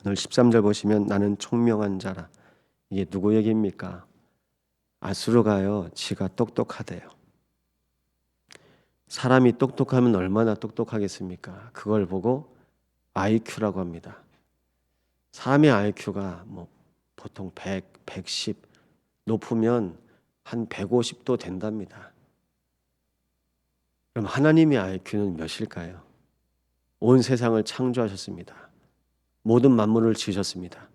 오늘 13절 보시면 나는 총명한 자라. 이게 누구 얘기입니까? 아수르가요, 지가 똑똑하대요. 사람이 똑똑하면 얼마나 똑똑하겠습니까? 그걸 보고 IQ라고 합니다. 사람의 IQ가 보통 100, 110 높으면 한 150도 된답니다. 그럼 하나님의 IQ는 몇일까요? 온 세상을 창조하셨습니다. 모든 만물을 지으셨습니다.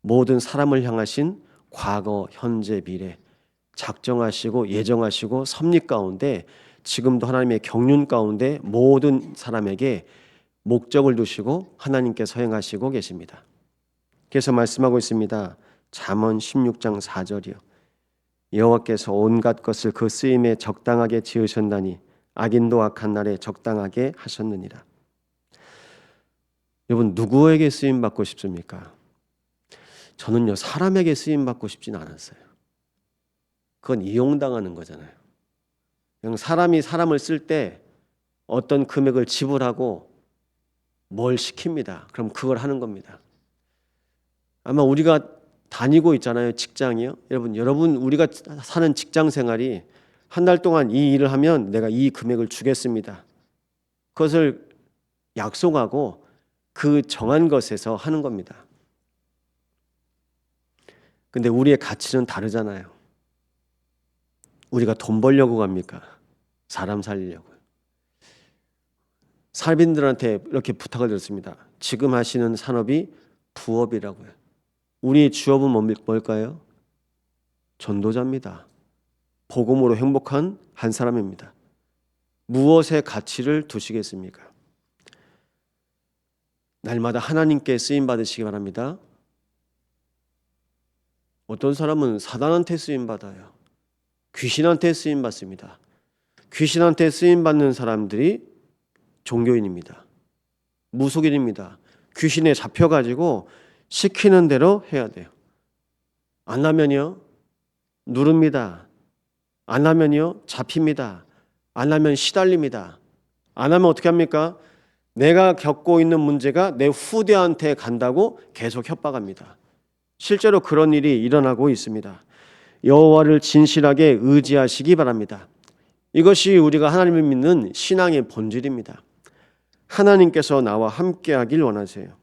모든 사람을 향하신 과거, 현재, 미래 작정하시고 예정하시고 섭리 가운데 지금도 하나님의 경륜 가운데 모든 사람에게 목적을 두시고 하나님께서 행하시고 계십니다. 그래서 말씀하고 있습니다. 잠언 16장 4절이요. 여호와께서 온갖 것을 그 쓰임에 적당하게 지으셨나니 악인도 악한 날에 적당하게 하셨느니라. 여러분, 누구에게 쓰임 받고 싶습니까? 저는요, 사람에게 쓰임 받고 싶진 않았어요. 그건 이용당하는 거잖아요. 그냥 사람이 사람을 쓸 때 어떤 금액을 지불하고 뭘 시킵니다. 그럼 그걸 하는 겁니다. 아마 우리가 다니고 있잖아요. 직장이요. 여러분 우리가 사는 직장 생활이 한 달 동안 이 일을 하면 내가 이 금액을 주겠습니다. 그것을 약속하고 그 정한 것에서 하는 겁니다. 근데 우리의 가치는 다르잖아요. 우리가 돈 벌려고 갑니까? 사람 살리려고요. 사람들한테 이렇게 부탁을 드렸습니다. 지금 하시는 산업이 부업이라고요. 우리 주업은 뭘까요? 전도자입니다. 복음으로 행복한 한 사람입니다. 무엇에 가치를 두시겠습니까? 날마다 하나님께 쓰임 받으시기 바랍니다. 어떤 사람은 사단한테 쓰임 받아요. 귀신한테 쓰임 받습니다. 귀신한테 쓰임 받는 사람들이 종교인입니다. 무속인입니다. 귀신에 잡혀가지고 시키는 대로 해야 돼요. 안 하면요 누릅니다. 안 하면요 잡힙니다. 안 하면 시달립니다. 안 하면 어떻게 합니까? 내가 겪고 있는 문제가 내 후대한테 간다고 계속 협박합니다. 실제로 그런 일이 일어나고 있습니다. 여호와를 진실하게 의지하시기 바랍니다. 이것이 우리가 하나님을 믿는 신앙의 본질입니다. 하나님께서 나와 함께하길 원하세요.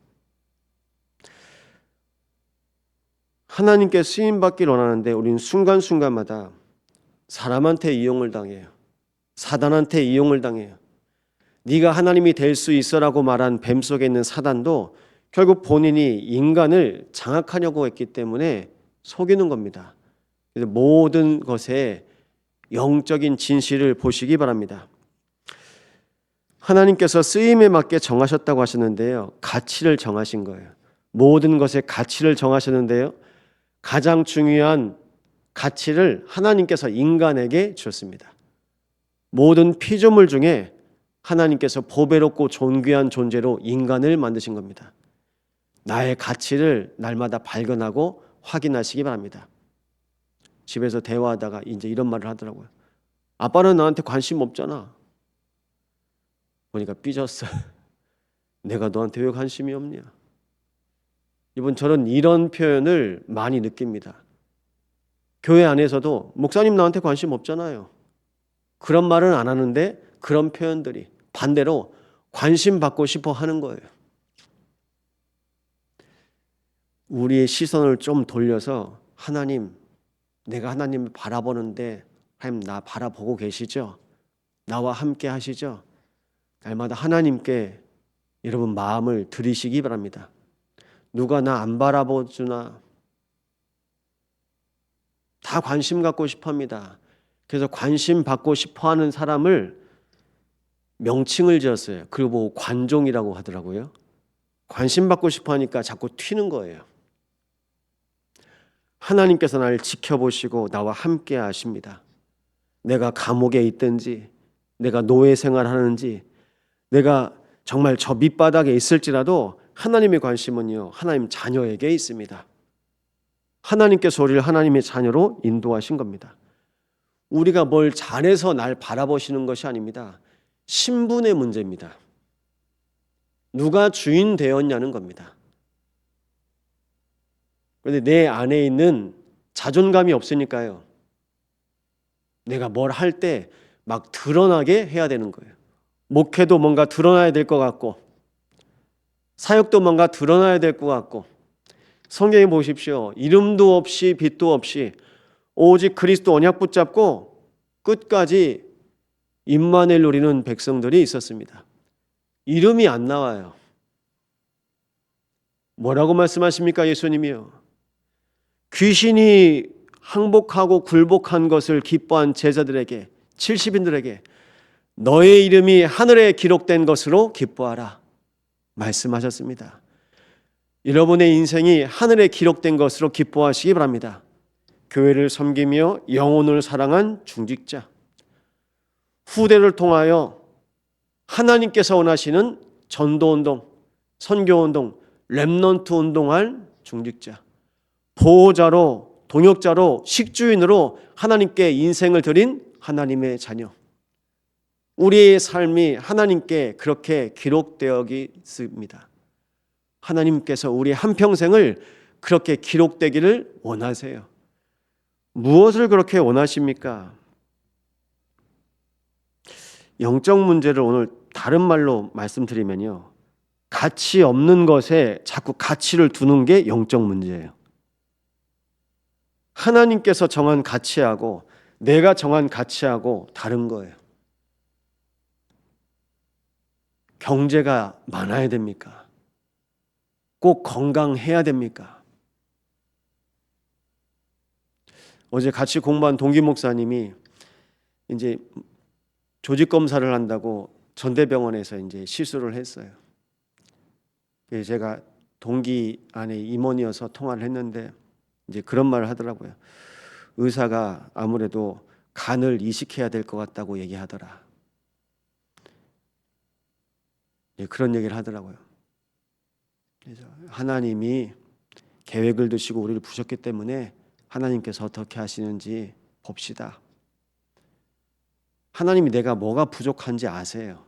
하나님께 쓰임받길 원하는데 우리는 순간순간마다 사람한테 이용을 당해요. 사단한테 이용을 당해요. 네가 하나님이 될 수 있어라고 말한 뱀 속에 있는 사단도 결국 본인이 인간을 장악하려고 했기 때문에 속이는 겁니다. 그래서 모든 것에 영적인 진실을 보시기 바랍니다. 하나님께서 쓰임에 맞게 정하셨다고 하셨는데요. 가치를 정하신 거예요. 모든 것의 가치를 정하셨는데요. 가장 중요한 가치를 하나님께서 인간에게 주셨습니다. 모든 피조물 중에 하나님께서 보배롭고 존귀한 존재로 인간을 만드신 겁니다. 나의 가치를 날마다 발견하고 확인하시기 바랍니다. 집에서 대화하다가 이제 이런 말을 하더라고요. 아빠는 나한테 관심 없잖아. 보니까 삐졌어. 내가 너한테 왜 관심이 없냐. 이분 저는 이런 표현을 많이 느낍니다. 교회 안에서도 목사님 나한테 관심 없잖아요. 그런 말은 안 하는데 그런 표현들이 반대로 관심 받고 싶어 하는 거예요. 우리의 시선을 좀 돌려서 하나님, 내가 하나님을 바라보는데 하나님 나 바라보고 계시죠? 나와 함께 하시죠? 날마다 하나님께 여러분 마음을 들이시기 바랍니다. 누가 나 안 바라보주나 다 관심 갖고 싶어 합니다. 그래서 관심 받고 싶어 하는 사람을 명칭을 지었어요. 그리고 관종이라고 하더라고요. 관심 받고 싶어 하니까 자꾸 튀는 거예요. 하나님께서 나를 지켜보시고 나와 함께 하십니다. 내가 감옥에 있든지 내가 노예 생활하는지 내가 정말 저 밑바닥에 있을지라도 하나님의 관심은요, 하나님 자녀에게 있습니다. 하나님께서 우리를 하나님의 자녀로 인도하신 겁니다. 우리가 뭘 잘해서 날 바라보시는 것이 아닙니다. 신분의 문제입니다. 누가 주인 되었냐는 겁니다. 그런데 내 안에 있는 자존감이 없으니까요. 내가 뭘 할 때 막 드러나게 해야 되는 거예요. 목회도 뭔가 드러나야 될 것 같고, 사역도 뭔가 드러나야 될 것 같고, 성경에 보십시오. 이름도 없이 빛도 없이 오직 그리스도 언약 붙잡고 끝까지 임마누엘 누리는 백성들이 있었습니다. 이름이 안 나와요. 뭐라고 말씀하십니까? 예수님이요. 귀신이 항복하고 굴복한 것을 기뻐한 제자들에게, 70인들에게 너의 이름이 하늘에 기록된 것으로 기뻐하라 말씀하셨습니다. 여러분의 인생이 하늘에 기록된 것으로 기뻐하시기 바랍니다. 교회를 섬기며 영혼을 사랑한 중직자, 후대를 통하여 하나님께서 원하시는 전도운동, 선교운동, 렘넌트 운동할 중직자, 보호자로, 동역자로, 식주인으로 하나님께 인생을 드린 하나님의 자녀, 우리의 삶이 하나님께 그렇게 기록되어 있습니다. 하나님께서 우리 한평생을 그렇게 기록되기를 원하세요. 무엇을 그렇게 원하십니까? 영적 문제를 오늘 다른 말로 말씀드리면요, 가치 없는 것에 자꾸 가치를 두는 게 영적 문제예요. 하나님께서 정한 가치하고 내가 정한 가치하고 다른 거예요. 경제가 많아야 됩니까? 꼭 건강해야 됩니까? 어제 같이 공부한 동기 목사님이 이제 조직 검사를 한다고 전대병원에서 이제 시술을 했어요. 제가 동기 안에 임원이어서 통화를 했는데 이제 그런 말을 하더라고요. 의사가 아무래도 간을 이식해야 될 것 같다고 얘기하더라. 그런 얘기를 하더라고요. 그래서 하나님이 계획을 두시고 우리를 부셨기 때문에 하나님께서 어떻게 하시는지 봅시다. 하나님이 내가 뭐가 부족한지 아세요.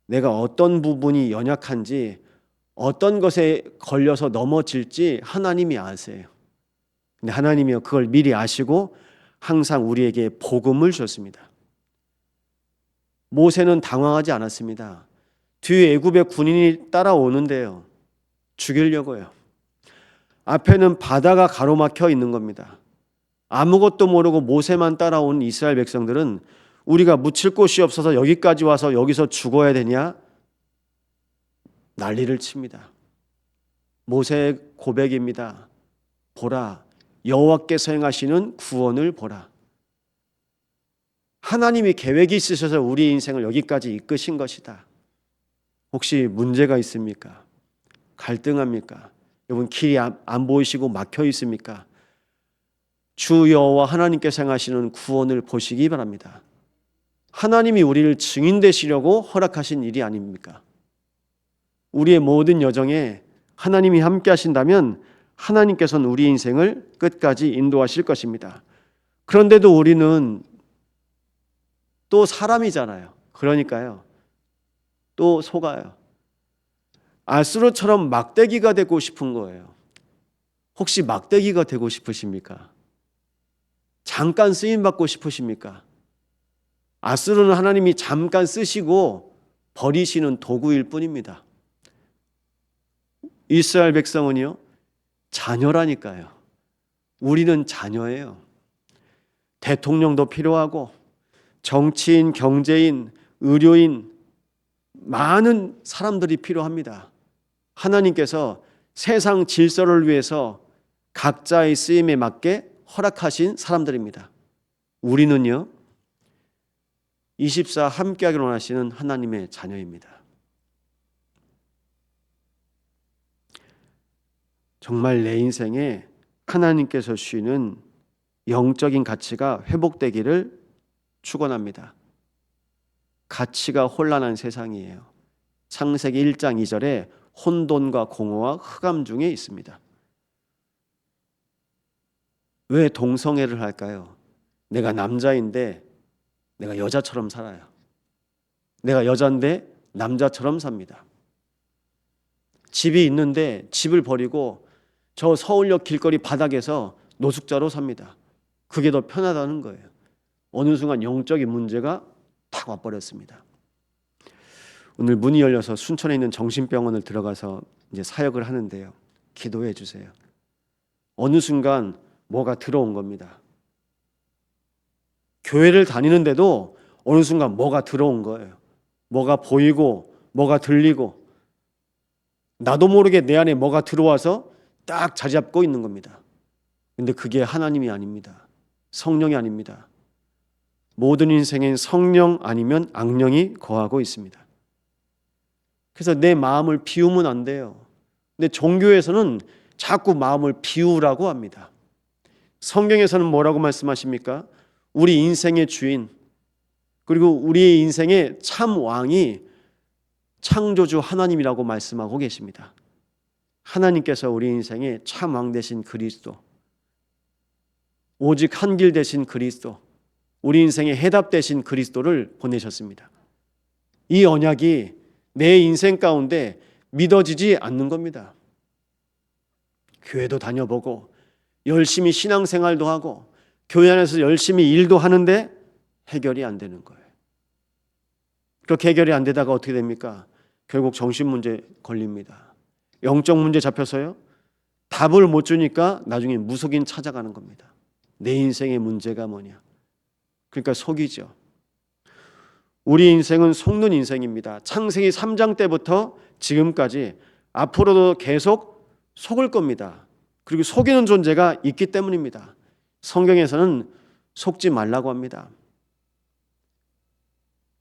내가 어떤 부분이 연약한지, 어떤 것에 걸려서 넘어질지 하나님이 아세요. 근데 하나님이 그걸 미리 아시고 항상 우리에게 복음을 주셨습니다. 모세는 당황하지 않았습니다. 뒤에 애굽의 군인이 따라오는데요, 죽이려고요. 앞에는 바다가 가로막혀 있는 겁니다. 아무것도 모르고 모세만 따라온 이스라엘 백성들은 우리가 묻힐 곳이 없어서 여기까지 와서 여기서 죽어야 되냐? 난리를 칩니다. 모세의 고백입니다. 보라, 여호와께서 행하시는 구원을 보라. 하나님이 계획이 있으셔서 우리 인생을 여기까지 이끄신 것이다. 혹시 문제가 있습니까? 갈등합니까? 여러분 길이 안 보이시고 막혀 있습니까? 주 여호와 하나님께서 행하시는 구원을 보시기 바랍니다. 하나님이 우리를 증인 되시려고 허락하신 일이 아닙니까? 우리의 모든 여정에 하나님이 함께 하신다면 하나님께서는 우리 인생을 끝까지 인도하실 것입니다. 그런데도 우리는 또 사람이잖아요. 그러니까요, 또 속아요. 아수르처럼 막대기가 되고 싶은 거예요. 혹시 막대기가 되고 싶으십니까? 잠깐 쓰임 받고 싶으십니까? 아수르는 하나님이 잠깐 쓰시고 버리시는 도구일 뿐입니다. 이스라엘 백성은요, 자녀라니까요. 우리는 자녀예요. 대통령도 필요하고 정치인, 경제인, 의료인, 많은 사람들이 필요합니다. 하나님께서 세상 질서를 위해서 각자의 쓰임에 맞게 허락하신 사람들입니다. 우리는요, 24 함께하기를 원하시는 하나님의 자녀입니다. 정말 내 인생에 하나님께서 주시는 영적인 가치가 회복되기를 축원합니다. 가치가 혼란한 세상이에요. 창세기 1장 2절에 혼돈과 공허와 흑암 중에 있습니다. 왜 동성애를 할까요? 내가 남자인데 내가 여자처럼 살아요. 내가 여자인데 남자처럼 삽니다. 집이 있는데 집을 버리고 저 서울역 길거리 바닥에서 노숙자로 삽니다. 그게 더 편하다는 거예요. 어느 순간 영적인 문제가 탁 와버렸습니다. 오늘 문이 열려서 순천에 있는 정신병원을 들어가서 이제 사역을 하는데요. 기도해 주세요. 어느 순간 뭐가 들어온 겁니다. 교회를 다니는데도 어느 순간 뭐가 들어온 거예요. 뭐가 보이고 뭐가 들리고 나도 모르게 내 안에 뭐가 들어와서 딱 자리 잡고 있는 겁니다. 근데 그게 하나님이 아닙니다. 성령이 아닙니다. 모든 인생엔 성령 아니면 악령이 거하고 있습니다. 그래서 내 마음을 비우면 안 돼요. 근데 종교에서는 자꾸 마음을 비우라고 합니다. 성경에서는 뭐라고 말씀하십니까? 우리 인생의 주인, 그리고 우리의 인생의 참 왕이 창조주 하나님이라고 말씀하고 계십니다. 하나님께서 우리 인생의 참 왕 되신 그리스도, 오직 한 길 되신 그리스도, 우리 인생의 해답 되신 그리스도를 보내셨습니다. 이 언약이 내 인생 가운데 믿어지지 않는 겁니다. 교회도 다녀보고 열심히 신앙생활도 하고 교회 안에서 열심히 일도 하는데 해결이 안 되는 거예요. 그렇게 해결이 안 되다가 어떻게 됩니까? 결국 정신문제 걸립니다. 영적 문제 잡혀서요. 답을 못 주니까 나중에 무속인 찾아가는 겁니다. 내 인생의 문제가 뭐냐. 그러니까 속이죠. 우리 인생은 속는 인생입니다. 창세기 3장 때부터 지금까지 앞으로도 계속 속을 겁니다. 그리고 속이는 존재가 있기 때문입니다. 성경에서는 속지 말라고 합니다.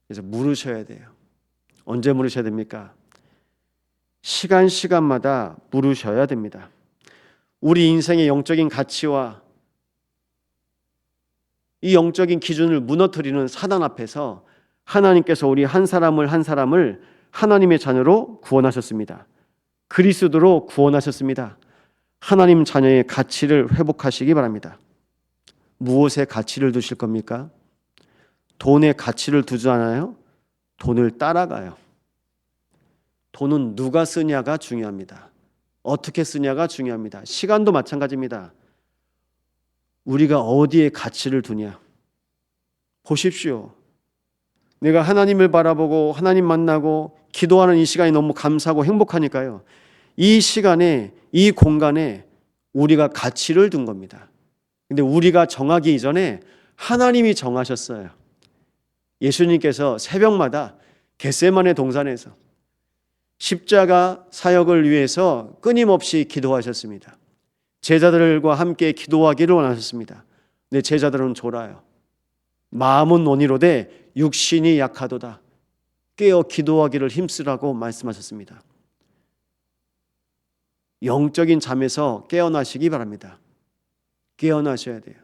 그래서 물으셔야 돼요. 언제 물으셔야 됩니까? 시간마다 물으셔야 됩니다. 우리 인생의 영적인 가치와 이 영적인 기준을 무너뜨리는 사단 앞에서 하나님께서 우리 한 사람을 하나님의 자녀로 구원하셨습니다. 그리스도로 구원하셨습니다. 하나님 자녀의 가치를 회복하시기 바랍니다. 무엇에 가치를 두실 겁니까? 돈에 가치를 두지 않아요? 돈을 따라가요. 돈은 누가 쓰냐가 중요합니다. 어떻게 쓰냐가 중요합니다. 시간도 마찬가지입니다. 우리가 어디에 가치를 두냐. 보십시오. 내가 하나님을 바라보고 하나님 만나고 기도하는 이 시간이 너무 감사하고 행복하니까요. 이 시간에, 이 공간에 우리가 가치를 둔 겁니다. 근데 우리가 정하기 이전에 하나님이 정하셨어요. 예수님께서 새벽마다 겟세마네 동산에서 십자가 사역을 위해서 끊임없이 기도하셨습니다. 제자들과 함께 기도하기를 원하셨습니다. 근데 제자들은 졸아요. 마음은 원이로되 육신이 약하도다. 깨어 기도하기를 힘쓰라고 말씀하셨습니다. 영적인 잠에서 깨어나시기 바랍니다. 깨어나셔야 돼요.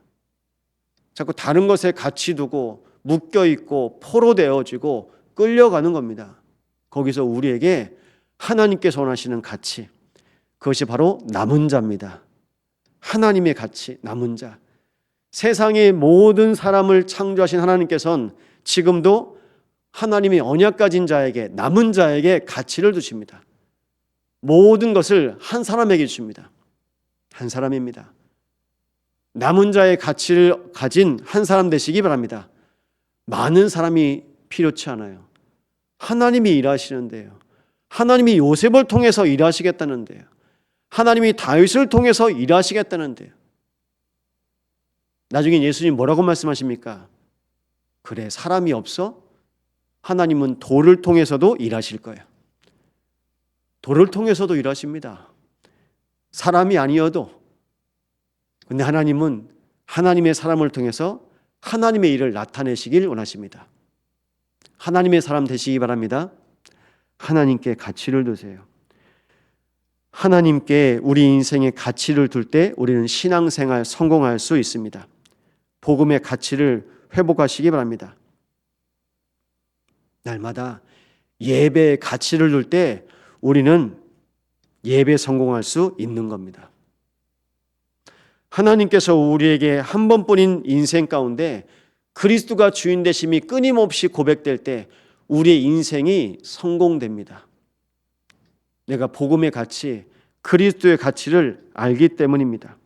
자꾸 다른 것에 가치 두고 묶여있고 포로되어지고 끌려가는 겁니다. 거기서 우리에게 하나님께서 원하시는 가치, 그것이 바로 남은 자입니다. 하나님의 가치, 남은 자. 세상의 모든 사람을 창조하신 하나님께서는 지금도 하나님의 언약 가진 자에게, 남은 자에게 가치를 두십니다. 모든 것을 한 사람에게 주십니다. 한 사람입니다. 남은 자의 가치를 가진 한 사람 되시기 바랍니다. 많은 사람이 필요치 않아요. 하나님이 일하시는데요. 하나님이 요셉을 통해서 일하시겠다는데요. 하나님이 다윗을 통해서 일하시겠다는데요. 나중에 예수님 뭐라고 말씀하십니까? 그래, 사람이 없어? 하나님은 돌을 통해서도 일하실 거예요. 돌을 통해서도 일하십니다. 사람이 아니어도. 근데 하나님은 하나님의 사람을 통해서 하나님의 일을 나타내시길 원하십니다. 하나님의 사람 되시기 바랍니다. 하나님께 가치를 두세요. 하나님께 우리 인생의 가치를 둘 때 우리는 신앙생활 성공할 수 있습니다. 복음의 가치를 회복하시기 바랍니다. 날마다 예배의 가치를 둘 때 우리는 예배 성공할 수 있는 겁니다. 하나님께서 우리에게 한 번뿐인 인생 가운데 그리스도가 주인 되심이 끊임없이 고백될 때 우리의 인생이 성공됩니다. 내가 복음의 가치, 그리스도의 가치를 알기 때문입니다.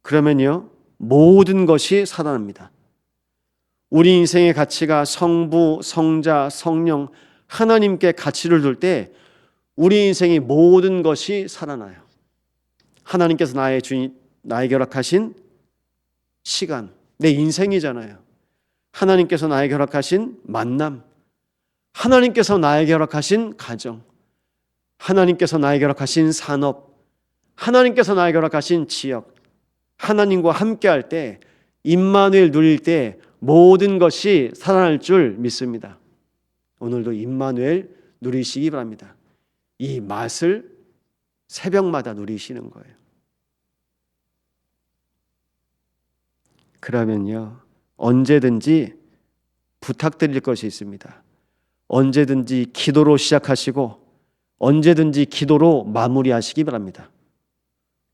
그러면요, 모든 것이 살아납니다. 우리 인생의 가치가 성부, 성자, 성령, 하나님께 가치를 둘 때 우리 인생의 모든 것이 살아나요. 하나님께서 나에게 허락하신 시간, 내 인생이잖아요. 하나님께서 나에게 허락하신 만남, 하나님께서 나에게 허락하신 가정, 하나님께서 나에게 허락하신 산업, 하나님께서 나에게 허락하신 지역, 하나님과 함께할 때, 임마누엘 누릴 때 모든 것이 살아날 줄 믿습니다. 오늘도 임마누엘 누리시기 바랍니다. 이 맛을 새벽마다 누리시는 거예요. 그러면요, 언제든지 부탁드릴 것이 있습니다. 언제든지 기도로 시작하시고 언제든지 기도로 마무리하시기 바랍니다.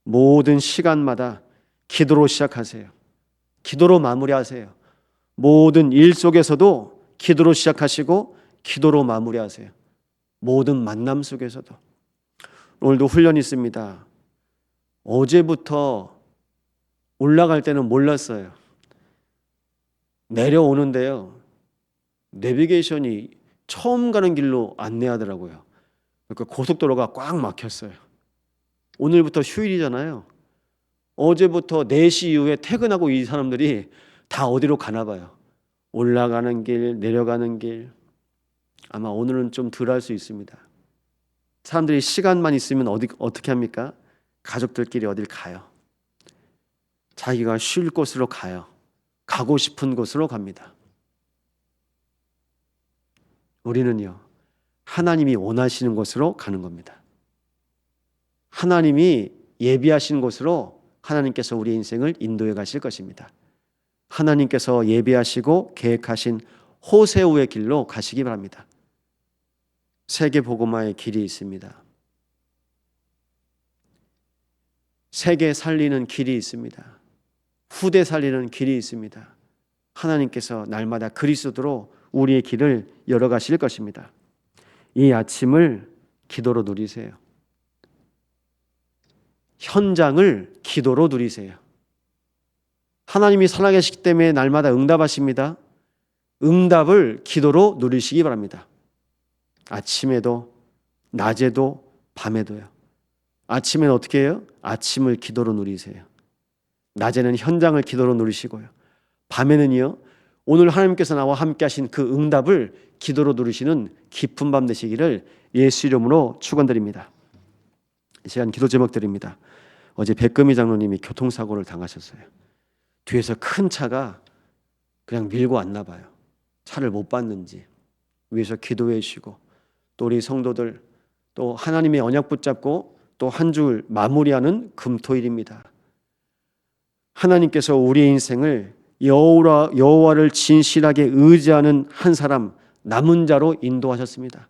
모든 시간마다 기도로 시작하세요. 기도로 마무리하세요. 모든 일 속에서도 기도로 시작하시고 기도로 마무리하세요. 모든 만남 속에서도. 오늘도 훈련이 있습니다. 어제부터 올라갈 때는 몰랐어요. 내려오는데요, 내비게이션이 처음 가는 길로 안내하더라고요. 그러니까 고속도로가 꽉 막혔어요. 오늘부터 휴일이잖아요. 어제부터 4시 이후에 퇴근하고 이 사람들이 다 어디로 가나 봐요. 올라가는 길, 내려가는 길. 아마 오늘은 좀 덜 할 수 있습니다. 사람들이 시간만 있으면 어떻게 합니까? 가족들끼리 어딜 가요. 자기가 쉴 곳으로 가요. 가고 싶은 곳으로 갑니다. 우리는요, 하나님이 원하시는 곳으로 가는 겁니다. 하나님이 예비하신 곳으로 하나님께서 우리 인생을 인도해 가실 것입니다. 하나님께서 예비하시고 계획하신 호세우의 길로 가시기 바랍니다. 세계 복음화의 길이 있습니다. 세계 살리는 길이 있습니다. 후대 살리는 길이 있습니다. 하나님께서 날마다 그리스도로 우리의 길을 열어가실 것입니다. 이 아침을 기도로 누리세요. 현장을 기도로 누리세요. 하나님이 살아계시기 때문에 날마다 응답하십니다. 응답을 기도로 누리시기 바랍니다. 아침에도 낮에도 밤에도요. 아침엔 어떻게 해요? 아침을 기도로 누리세요. 낮에는 현장을 기도로 누리시고요. 밤에는요, 오늘 하나님께서 나와 함께 하신 그 응답을 기도로 누리시는 깊은 밤 되시기를 예수 이름으로 축원드립니다. 이 시간 기도 제목 드립니다. 어제 백금희 장로님이 교통사고를 당하셨어요. 뒤에서 큰 차가 그냥 밀고 왔나 봐요. 차를 못 봤는지. 위에서 기도해 주시고, 또 우리 성도들 또 하나님의 언약 붙잡고 또 한 줄 마무리하는 금토일입니다. 하나님께서 우리의 인생을 여호와를 진실하게 의지하는 한 사람, 남은 자로 인도하셨습니다.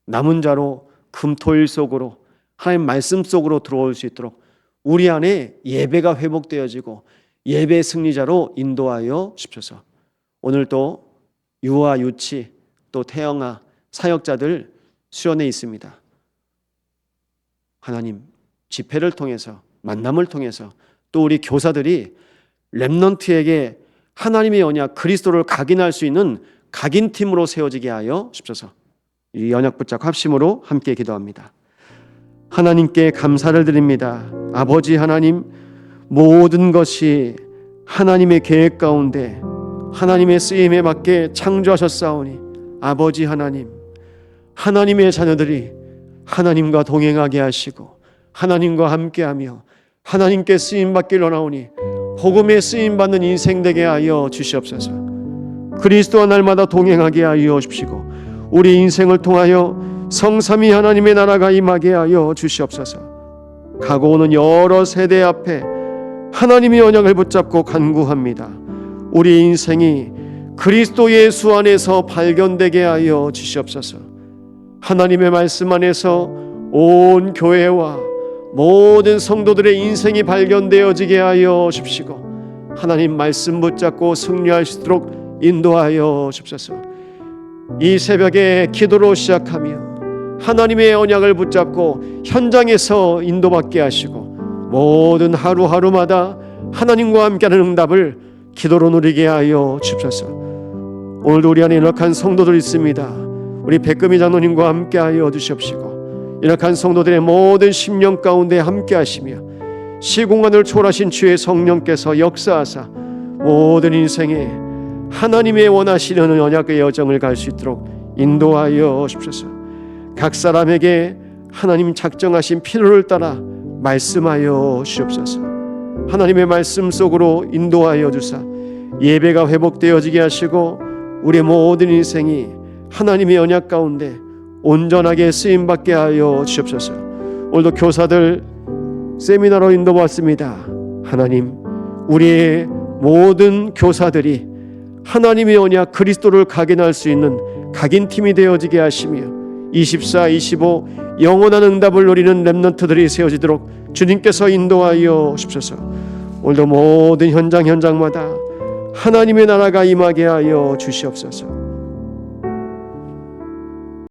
남은 자로 금토일 속으로 하나님 말씀 속으로 들어올 수 있도록 우리 안에 예배가 회복되어지고 예배 승리자로 인도하여 주십소서. 오늘 또 유아, 유치, 또 태영아 사역자들 수련회 있습니다. 하나님, 집회를 통해서, 만남을 통해서 또 우리 교사들이 렘넌트에게 하나님의 언약 그리스도를 각인할 수 있는 각인팀으로 세워지게 하여 주십소서. 이 언약 붙잡고 합심으로 함께 기도합니다. 하나님께 감사를 드립니다. 아버지 하나님, 모든 것이 하나님의 계획 가운데 하나님의 쓰임에 맞게 창조하셨사오니 아버지 하나님, 하나님의 자녀들이 하나님과 동행하게 하시고 하나님과 함께하며 하나님께 쓰임받길 원하오니 복음에 쓰임받는 인생 되게 하여 주시옵소서. 그리스도와 날마다 동행하게 하여 주시고 우리 인생을 통하여 성삼위 하나님의 나라가 임하게 하여 주시옵소서. 가고 오는 여러 세대 앞에 하나님의 언약을 붙잡고 간구합니다. 우리 인생이 그리스도 예수 안에서 발견되게 하여 주시옵소서. 하나님의 말씀 안에서 온 교회와 모든 성도들의 인생이 발견되어지게 하여 주시고 하나님 말씀 붙잡고 승리할 수 있도록 인도하여 주옵소서. 이 새벽에 기도로 시작하며 하나님의 언약을 붙잡고 현장에서 인도받게 하시고 모든 하루하루마다 하나님과 함께하는 응답을 기도로 누리게 하여 주옵소서. 오늘도 우리 안에 연약한 성도들 있습니다. 우리 백금희 장로님과 함께하여 주시옵시고 연약한 성도들의 모든 심령 가운데 함께하시며 시공간을 초월하신 주의 성령께서 역사하사 모든 인생에 하나님의 원하시는 언약의 여정을 갈 수 있도록 인도하여 주옵소서. 각 사람에게 하나님 작정하신 필요를 따라 말씀하여 주옵소서. 하나님의 말씀 속으로 인도하여 주사 예배가 회복되어지게 하시고 우리의 모든 인생이 하나님의 언약 가운데 온전하게 쓰임받게 하여 주옵소서. 오늘도 교사들 세미나로 인도받습니다. 하나님, 우리의 모든 교사들이 하나님의 언약 그리스도를 각인할 수 있는 각인팀이 되어지게 하시며 24, 25 영원한 응답을 누리는 렘넌트들이 세워지도록 주님께서 인도하여 주옵소서. 오늘도 모든 현장마다 하나님의 나라가 임하게 하여 주시옵소서.